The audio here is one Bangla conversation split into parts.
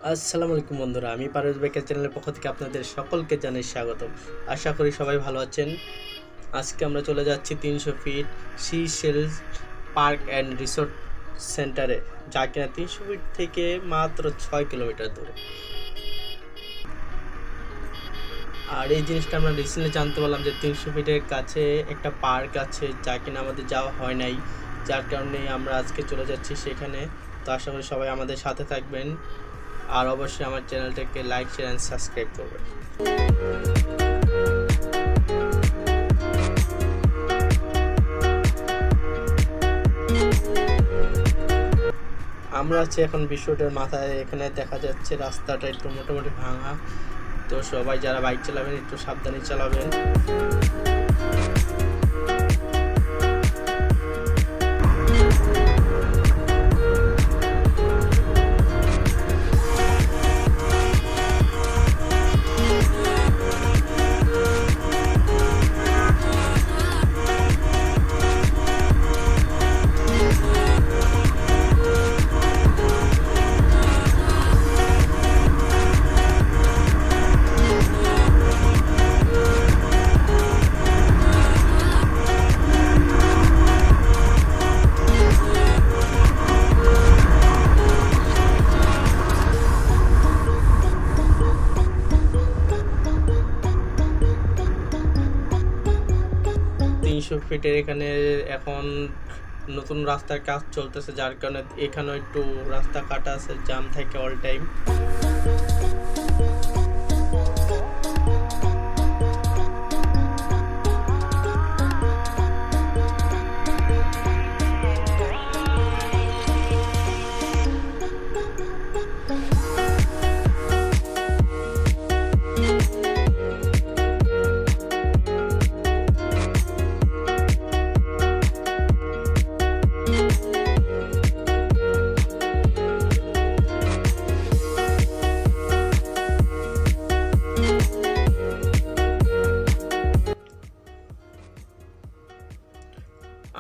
আসসালামু আলাইকুম বন্ধুরা, আমি পারভেজ বাইকের চ্যানেলের পক্ষ থেকে আপনাদের সকলকে জানাই স্বাগতম। আশা করি সবাই ভালো আছেন। আজকে আমরা চলে যাচ্ছি 300 feet sea shells park and resort সেন্টারে, যা কিনা 300 ফিট থেকে মাত্র 6 কিলোমিটার দূরে। আর এই জিনিসটা আমরা রিসেন্টলি জানতে পারলাম যে 300 ফিটের কাছে একটা পার্ক আছে, যা কিনা আমাদের যাওয়া হয় নাই, যার কারণে আমরা আজকে চলে যাচ্ছি সেখানে। তো আশা করি সবাই আমাদের সাথে থাকবেন, আর অবশ্যই আমার চ্যানেলটাকে লাইক শেয়ার অ্যান্ড সাবস্ক্রাইব করবেন। আমরা আছি এখন বিশ্ব রোডের মাথায়। এখানে দেখা যাচ্ছে রাস্তাটা একটু মোটামুটি ভাঙা, তো সবাই যারা বাইক চালাবেন একটু সাবধানে চালাবেন। তিনশো ফিটের এখানে এখন নতুন রাস্তার কাজ চলতেছে, যার কারণে এখানেও একটু রাস্তা কাটা আছে, জ্যাম থাকে অল টাইম।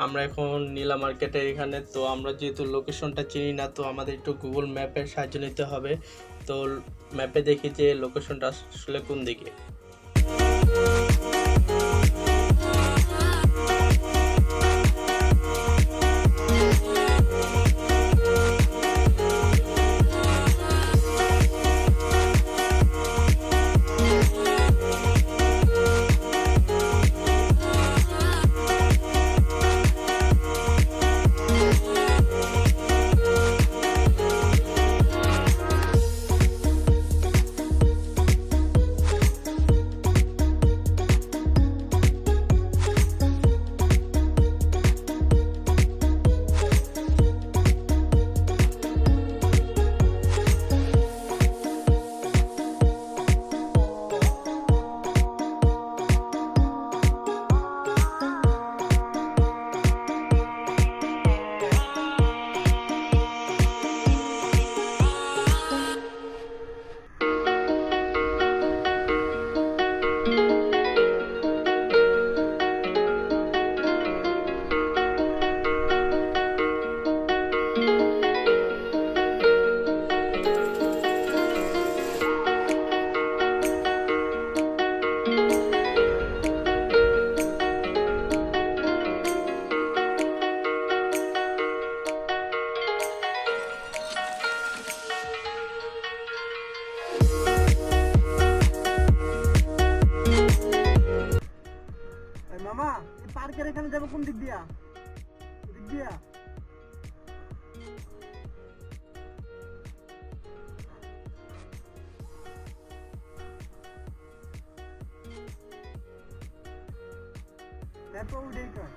আমরা এখন নীলা মার্কেটের এখানে। তো আমরা যেহেতু লোকেশনটা চিনি না, তো আমাদের একটু গুগল ম্যাপের সাহায্য নিতে হবে। তো ম্যাপে দেখি যে লোকেশনটা আসলে কোন দিকে। মামা এই পার্কের এখানে যাবো কোন দিক দিয়া? দিক দিয়া তারপর উঠেই কর।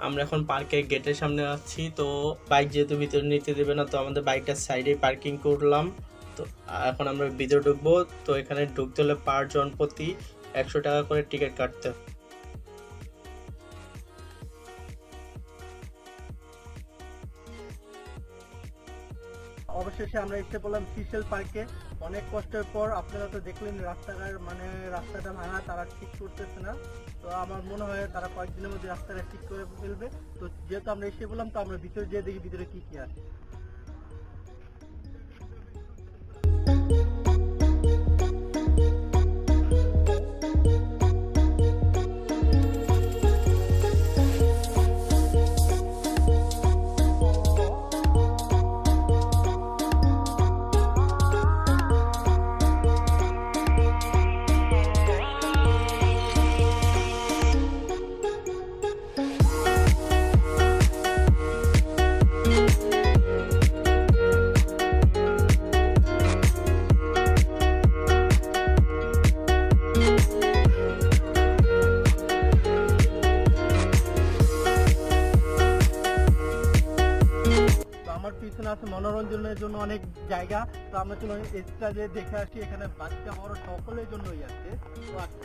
আমরা এখন পার্কের গেটের সামনে আছি। তো বাইক যেহেতু ভিতরে নিতে দেবে না, তো আমাদের বাইকটা সাইডে পার্কিং করলাম। তো এখন আমরা ভিতরে ঢুকবো। তো এখানে ঢুকতে হলে পার জন প্রতি 100 টাকা করে টিকিট কাটতে হবে। অবশেষে আমরা এসে পড়লাম সিসেল পার্কে। অনেক কষ্টের পর। আপনারা তো দেখলেন রাস্তাটা ভাঙা, তারা ঠিক করতেছে না। তো তো আমার মনে হয় তারা কয়েকদিনের মধ্যে রাস্তাটা ঠিক করে ফেলবে। তো যেহেতু আমরা এসে বললাম, তো আমরা ভিতরে যেয়ে দেখি ভিতরে কি কি আছে। আমার পিছনে আছে মনোরঞ্জনের জন্য অনেক জায়গা। তো আমরা চলো এক্সট্রা যে দেখে আসি, এখানে বাচ্চা বড় সকলের জন্যই আছে। তো আসো।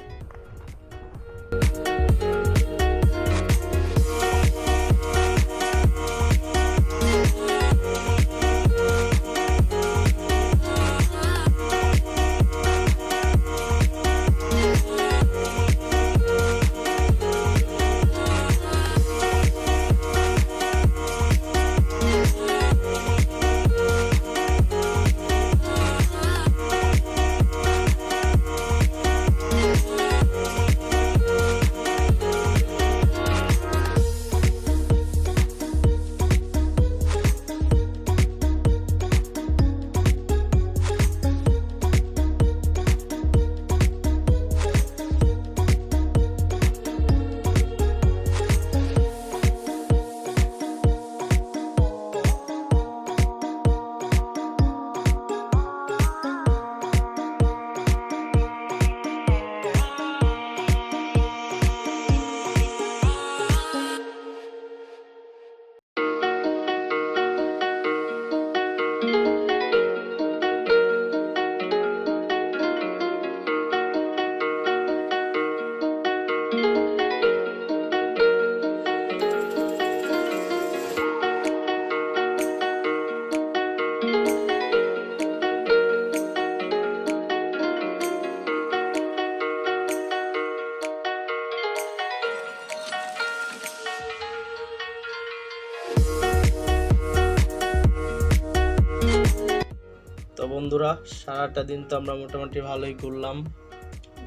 তো বন্ধুরা, সারাটা দিন তো আমরা মোটামুটি ভালোই ঘুরলাম,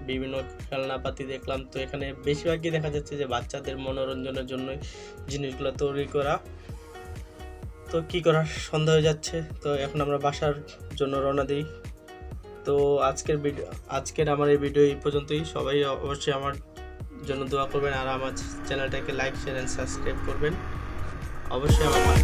বিভিন্ন খেলনাপাতি দেখলাম। তো এখানে বেশিরভাগই দেখা যাচ্ছে যে বাচ্চাদের মনোরঞ্জনের জন্য জিনিসগুলো তৈরি করা। তো কি করার, সন্ধ্যা হয়ে যাচ্ছে। তো এখন আমরা বাসার জন্য রওনা দিই। তো আজকের আমার এই ভিডিও এই পর্যন্তই। সবাই অবশ্যই আমার জন্য দোয়া করবেন, আর আমার চ্যানেলটাকে লাইক শেয়ার এন্ড সাবস্ক্রাইব করবেন অবশ্যই। আমার